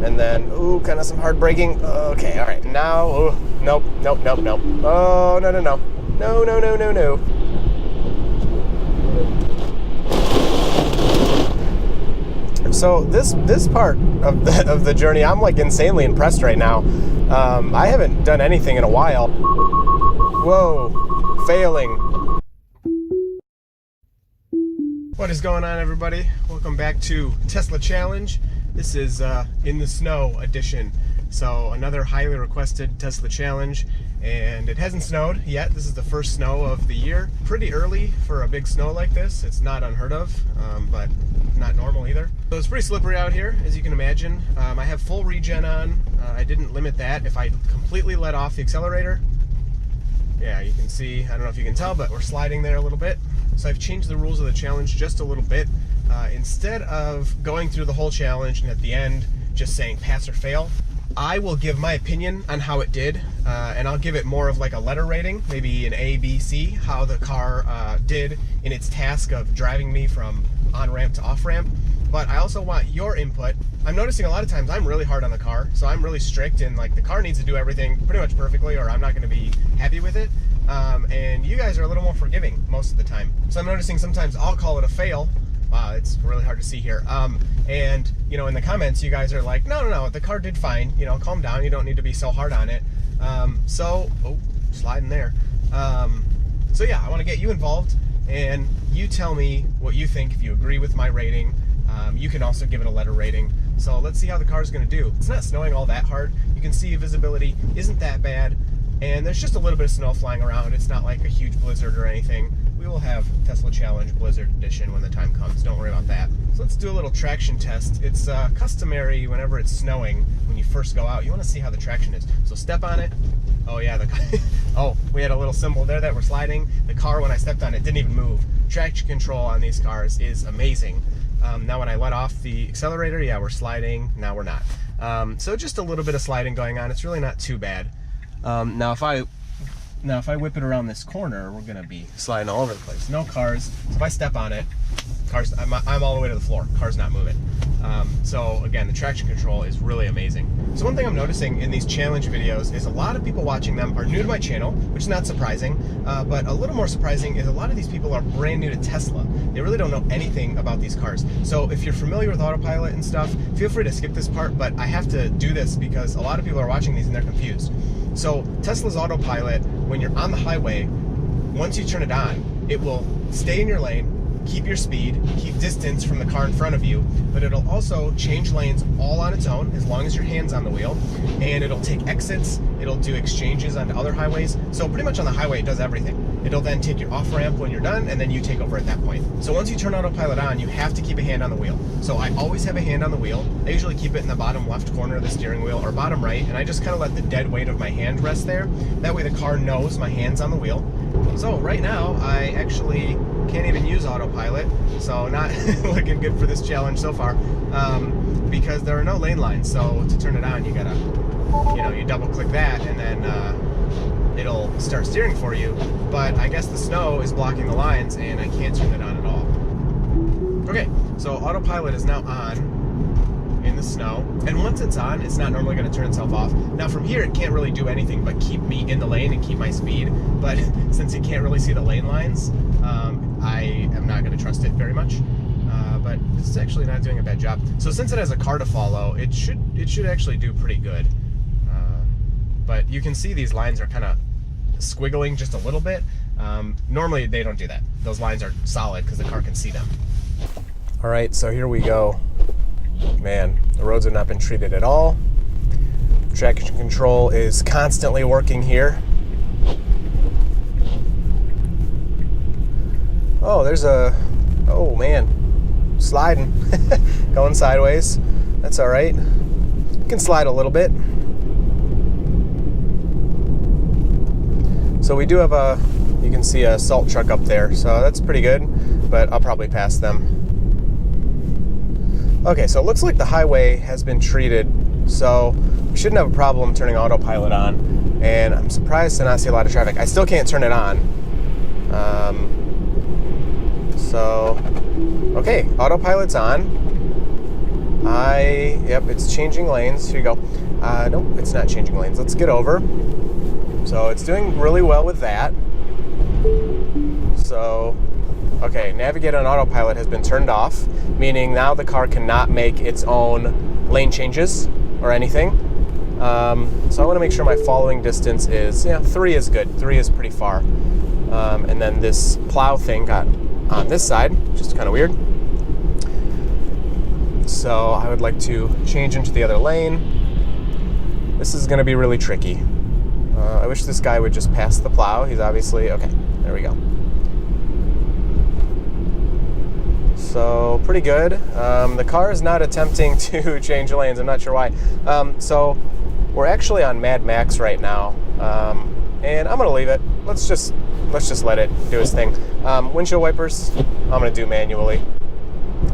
and then, ooh, kind of some hard braking. Okay, all right, now, ooh, nope. Oh, no. No. So this part of the journey, I'm like insanely impressed right now. I haven't done anything in a while. Whoa, failing. What is going on, everybody? Welcome back to Tesla Challenge. This is in the snow edition. So another highly requested Tesla Challenge, and it hasn't snowed yet. This is the first snow of the year. Pretty early for a big snow like this. It's not unheard of, but not normal either. So it's pretty slippery out here, as you can imagine. I have full regen on. I didn't limit that. If I completely let off the accelerator, yeah, you can see, I don't know if you can tell, but we're sliding there a little bit. So I've changed the rules of the challenge just a little bit. Instead of going through the whole challenge and at the end just saying pass or fail, I will give my opinion on how it did, and I'll give it more of like a letter rating, maybe an A, B, C, how the car did in its task of driving me from on-ramp to off-ramp. But I also want your input. I'm noticing a lot of times I'm really hard on the car, so I'm really strict, and like the car needs to do everything pretty much perfectly or I'm not going to be happy with it. And you guys are a little more forgiving most of the time. So I'm noticing sometimes I'll call it a fail. Wow, it's really hard to see here. And, you know, in the comments, you guys are like, no, the car did fine. You know, calm down. You don't need to be so hard on it. Sliding there. So yeah, I want to get you involved, and you tell me what you think. If you agree with my rating, you can also give it a letter rating. So let's see how the car's going to do. It's not snowing all that hard. You can see visibility isn't that bad, and there's just a little bit of snow flying around. It's not like a huge blizzard or anything. We will have Tesla Challenge Blizzard Edition when the time comes. Don't worry about that. So let's do a little traction test. It's customary whenever it's snowing, when you first go out, you want to see how the traction is. So step on it. Oh yeah, we had a little symbol there that we're sliding. The car, when I stepped on it, didn't even move. Traction control on these cars is amazing. Now when I let off the accelerator, yeah, we're sliding. Now we're not. So just a little bit of sliding going on. It's really not too bad. Now if I whip it around this corner, we're gonna be sliding all over the place. No cars. So if I step on it, I'm all the way to the floor. Car's not moving. So again, the traction control is really amazing. So one thing I'm noticing in these challenge videos is a lot of people watching them are new to my channel, which is not surprising. But a little more surprising is a lot of these people are brand new to Tesla. They really don't know anything about these cars. So if you're familiar with autopilot and stuff, feel free to skip this part, but I have to do this because a lot of people are watching these and they're confused. So Tesla's autopilot, when you're on the highway, once you turn it on, it will stay in your lane, keep your speed, keep distance from the car in front of you, but it'll also change lanes all on its own as long as your hand's on the wheel, and it'll take exits, it'll do exchanges onto other highways. So pretty much on the highway it does everything. It'll then take your off-ramp when you're done, and then you take over at that point. So once you turn autopilot on, you have to keep a hand on the wheel. So I always have a hand on the wheel. I usually keep it in the bottom left corner of the steering wheel, or bottom right, and I just kind of let the dead weight of my hand rest there. That way the car knows my hand's on the wheel. So right now, I actually can't even use autopilot, so not looking good for this challenge so far, because there are no lane lines. So to turn it on, you gotta, you double click that, and then it'll start steering for you. But I guess the snow is blocking the lines, and I can't turn it on at all. Okay, so autopilot is now on in the snow, and once it's on, it's not normally going to turn itself off. Now from here, it can't really do anything but keep me in the lane and keep my speed, but since it can't really see the lane lines, I am not going to trust it very much. But it's actually not doing a bad job. So since it has a car to follow, it should actually do pretty good. But you can see these lines are kind of squiggling just a little bit. Normally they don't do that. Those lines are solid because the car can see them. All right, so here we go. Man, the roads have not been treated at all. Traction control is constantly working here. Oh, oh man, sliding, going sideways. That's all right. You can slide a little bit. So we do have you can see a salt truck up there, so that's pretty good, but I'll probably pass them. Okay, so it looks like the highway has been treated, so we shouldn't have a problem turning autopilot on, and I'm surprised to not see a lot of traffic. I still can't turn it on. Okay, autopilot's on. Yep, it's changing lanes. Here you go. Nope, it's not changing lanes. Let's get over. So it's doing really well with that. So, okay, navigate on autopilot has been turned off, meaning now the car cannot make its own lane changes or anything. So I want to make sure my following distance is, 3 is good. 3 is pretty far. And then this plow thing got on this side, which is kind of weird. So I would like to change into the other lane. This is going to be really tricky. I wish this guy would just pass the plow. He's obviously, okay, there we go. So pretty good. The car is not attempting to change lanes. I'm not sure why. So we're actually on Mad Max right now. And I'm going to leave it. Let's just let it do its thing. Windshield wipers, I'm going to do manually.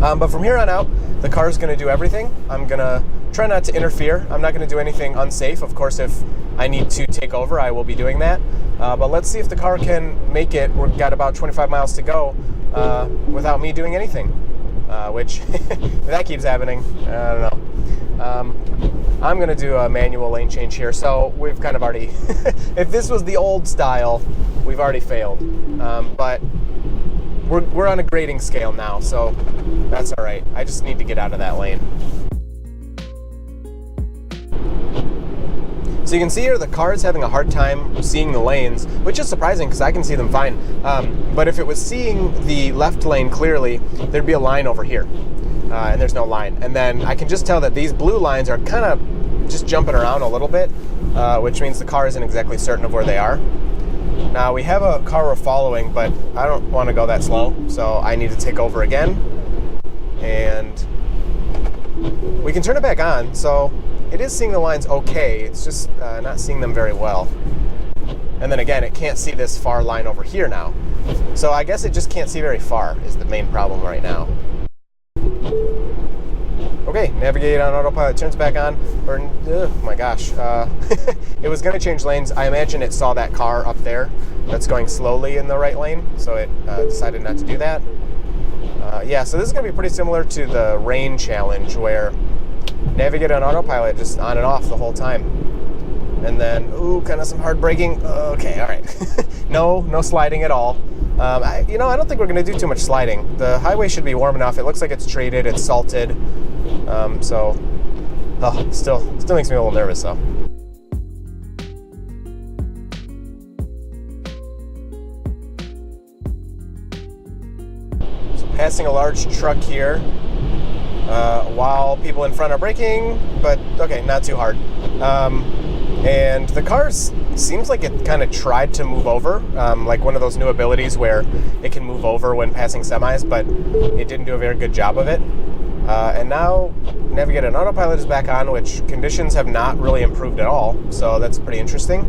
But from here on out, the car is going to do everything. I'm going to try not to interfere. I'm not going to do anything unsafe. Of course, if I need to take over, I will be doing that. But let's see if the car can make it. We've got about 25 miles to go without me doing anything, which if that keeps happening, I don't know. I'm going to do a manual lane change here. So we've kind of already, if this was the old style, we've already failed. But we're on a grading scale now, so that's all right. I just need to get out of that lane. So you can see here the car is having a hard time seeing the lanes, which is surprising because I can see them fine. But if it was seeing the left lane clearly, there'd be a line over here, and there's no line. And then I can just tell that these blue lines are kind of just jumping around a little bit, which means the car isn't exactly certain of where they are. Now we have a car we're following, but I don't want to go that slow, so I need to take over again. And we can turn it back on, so it is seeing the lines okay, it's just not seeing them very well. And then again, it can't see this far line over here now. So I guess it just can't see very far is the main problem right now. Okay, navigate on autopilot, turns back on, or, oh my gosh. It was gonna change lanes. I imagine it saw that car up there that's going slowly in the right lane, so it decided not to do that. Yeah, so this is gonna be pretty similar to the rain challenge where navigate on autopilot, just on and off the whole time. And then, ooh, kind of some hard braking. Okay, all right. No sliding at all. I don't think we're going to do too much sliding. The highway should be warm enough. It looks like it's treated, it's salted. Still makes me a little nervous, though. So passing a large truck here. While people in front are braking, but okay, not too hard. And the car seems like it kind of tried to move over, like one of those new abilities where it can move over when passing semis, but it didn't do a very good job of it. And now navigate on autopilot is back on, which conditions have not really improved at all, so that's pretty interesting.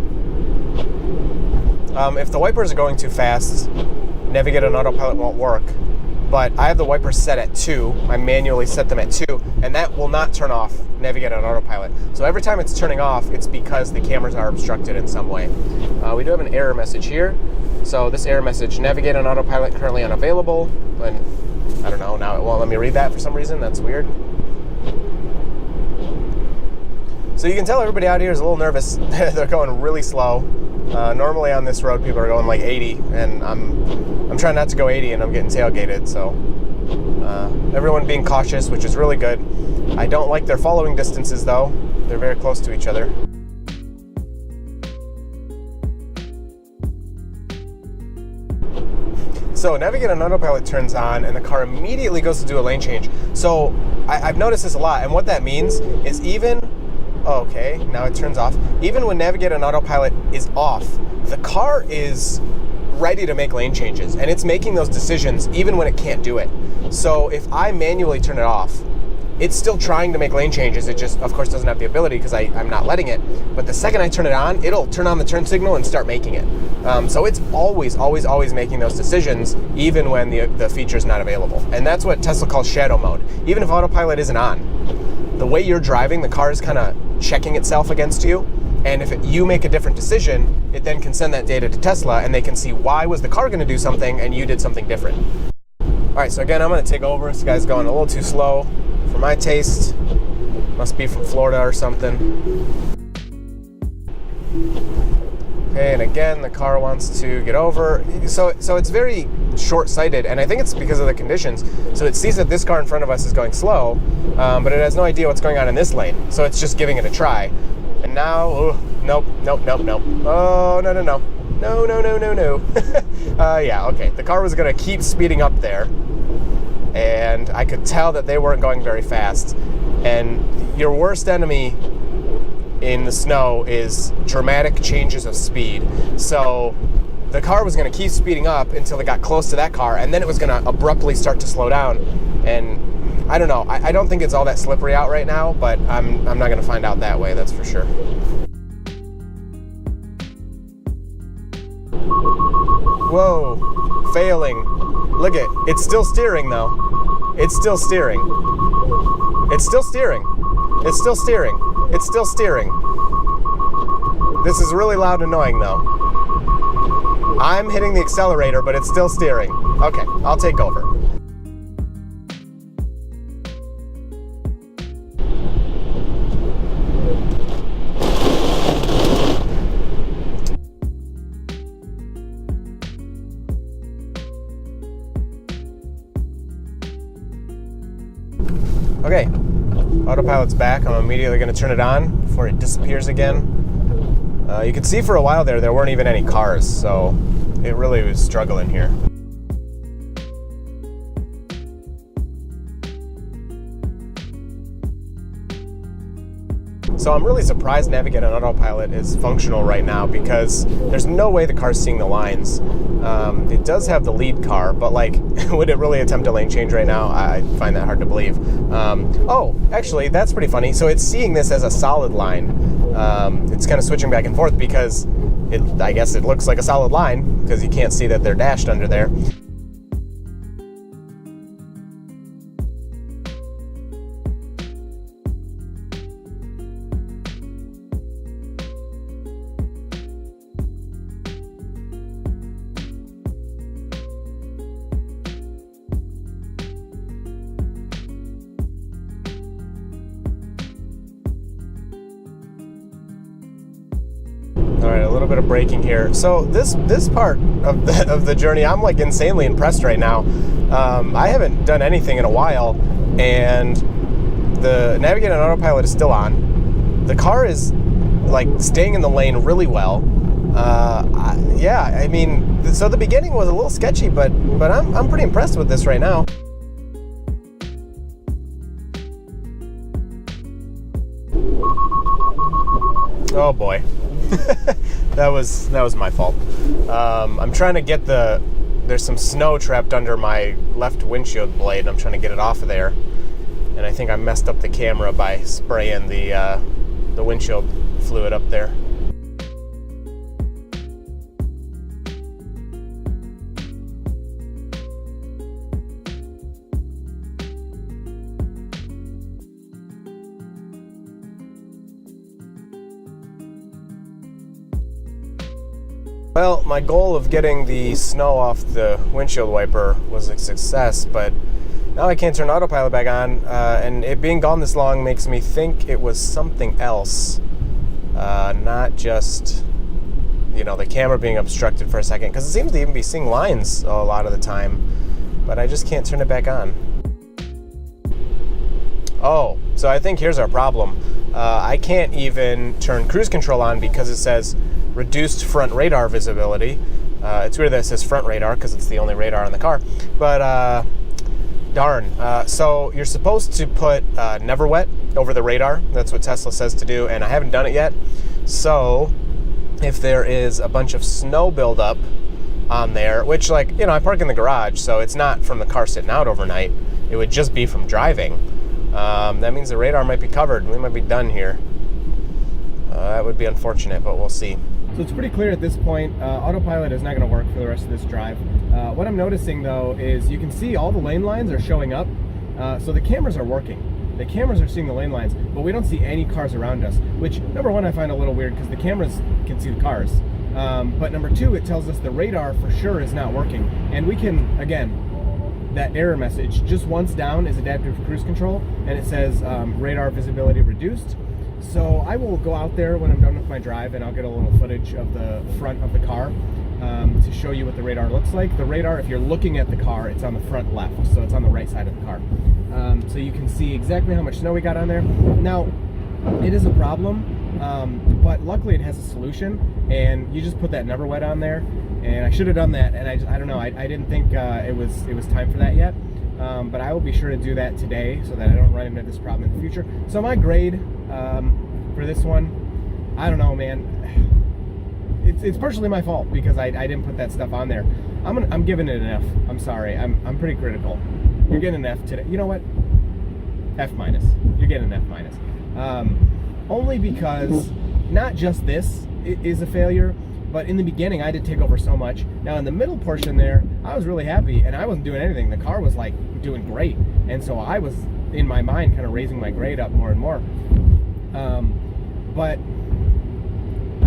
If the wipers are going too fast, navigate on autopilot won't work. But I have the wipers set at 2. I manually set them at 2, and that will not turn off navigate on autopilot. So every time it's turning off, it's because the cameras are obstructed in some way. We do have an error message here. So this error message, navigate on autopilot currently unavailable. And I don't know, now it won't let me read that for some reason. That's weird. So you can tell everybody out here is a little nervous. They're going really slow. Normally on this road, people are going like 80, and I'm trying not to go 80, and I'm getting tailgated. So everyone being cautious, which is really good. I don't like their following distances, though. They're very close to each other. So navigate on autopilot turns on, and the car immediately goes to do a lane change. So I've noticed this a lot, and what that means is okay, now it turns off. Even when navigate on autopilot is off, the car is ready to make lane changes, and it's making those decisions even when it can't do it. So if I manually turn it off, it's still trying to make lane changes. It just, of course, doesn't have the ability because I'm not letting it. But the second I turn it on, it'll turn on the turn signal and start making it. So it's always making those decisions, even when the feature's not available. And that's what Tesla calls shadow mode. Even if autopilot isn't on, the way you're driving, the car is kind of checking itself against you. And if you make a different decision, it then can send that data to Tesla, and they can see why was the car going to do something and you did something different. All right, so again, I'm going to take over. This guy's going a little too slow. for my taste. Must be from Florida or something. Okay, and again, the car wants to get over. So it's very short-sighted, and I think it's because of the conditions. So it sees that this car in front of us is going slow, but it has no idea what's going on in this lane. So it's just giving it a try. And now, oh, nope. Oh, no. Yeah, okay. The car was going to keep speeding up there, and I could tell that they weren't going very fast. And your worst enemy in the snow is dramatic changes of speed. So the car was going to keep speeding up until it got close to that car, and then it was going to abruptly start to slow down. And I don't know. I don't think it's all that slippery out right now, but I'm not going to find out that way, that's for sure. Whoa, failing. Look it, it's still steering though. It's still steering. It's still steering. It's still steering. It's still steering. This is really loud and annoying though. I'm hitting the accelerator, but it's still steering. Okay, I'll take over. Okay, autopilot's back. I'm immediately going to turn it on before it disappears again. You can see for a while there weren't even any cars, so it really was struggling here. So I'm really surprised Navigate on Autopilot is functional right now, because there's no way the car's seeing the lines. It does have the lead car, but like, would it really attempt a lane change right now? I find that hard to believe. Oh, actually, that's pretty funny. So it's seeing this as a solid line. It's kind of switching back and forth because I guess it looks like a solid line because you can't see that they're dashed under there. All right, a little bit of braking here. So this part of the journey, I'm like insanely impressed right now. I haven't done anything in a while, and the Navigate on Autopilot is still on. The car is like staying in the lane really well. Yeah, I mean, so the beginning was a little sketchy, but I'm pretty impressed with this right now. Oh boy. that was my fault. I'm trying to get there's some snow trapped under my left windshield blade, and I'm trying to get it off of there. And I think I messed up the camera by spraying the windshield fluid up there. Well, my goal of getting the snow off the windshield wiper was a success, but now I can't turn autopilot back on, and it being gone this long makes me think it was something else, not just, the camera being obstructed for a second, because it seems to even be seeing lines a lot of the time, but I just can't turn it back on. Oh, so I think here's our problem. I can't even turn cruise control on because it says reduced front radar visibility. It's weird that it says front radar because it's the only radar on the car. But darn. So you're supposed to put never wet over the radar. That's what Tesla says to do, and I haven't done it yet. So if there is a bunch of snow buildup on there, which I park in the garage, so it's not from the car sitting out overnight. It would just be from driving. That means the radar might be covered. We might be done here. That would be unfortunate, but we'll see. So it's pretty clear at this point, autopilot is not going to work for the rest of this drive. What I'm noticing though is you can see all the lane lines are showing up, so the cameras are working. The cameras are seeing the lane lines, but we don't see any cars around us, which number one I find a little weird because the cameras can see the cars. But number two, it tells us the radar for sure is not working. And we can, again, that error message. Just once down is adaptive cruise control, and it says radar visibility reduced. So I will go out there when I'm done with my drive, and I'll get a little footage of the front of the car to show you what the radar looks like. The radar, if you're looking at the car, it's on the front left, so it's on the right side of the car. So you can see exactly how much snow we got on there. Now, it is a problem, but luckily it has a solution, and you just put that never wet on there. And I should have done that, and I don't know, I didn't think it was time for that yet. But I will be sure to do that today so that I don't run into this problem in the future. So my grade for this one, I don't know, man. It's partially my fault because I didn't put that stuff on there. I'm giving it an F. I'm sorry. I'm pretty critical. You're getting an F today. You know what? F minus. You're getting an F minus. Only because not just this is a failure, but in the beginning I did take over so much. Now in the middle portion there, I was really happy and I wasn't doing anything. The car was like doing great, and so I was in my mind kind of raising my grade up more and more. But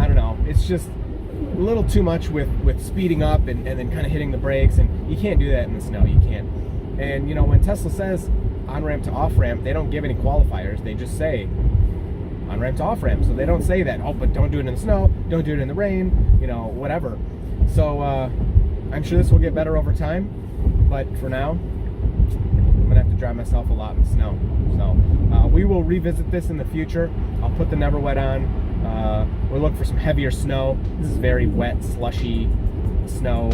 I don't know. It's just a little too much with speeding up and then kind of hitting the brakes, and you can't do that in the snow. You can't. And you know, when Tesla says on ramp to off ramp, they don't give any qualifiers. They just say on ramp to off ramp. So they don't say that, oh, but don't do it in the snow, don't do it in the rain, you know, whatever. So I'm sure this will get better over time, but for now, I'm gonna have to drive myself a lot in the snow. So we will revisit this in the future. I'll put the never wet on. We'll look for some heavier snow. This is very wet, slushy snow.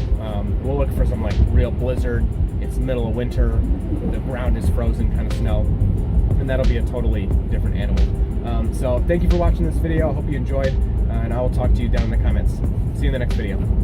We'll look for some like real blizzard. It's the middle of winter, the ground is frozen kind of snow, and that'll be a totally different animal. So thank you for watching this video. I hope you enjoyed, and I will talk to you down in the comments. See you in the next video.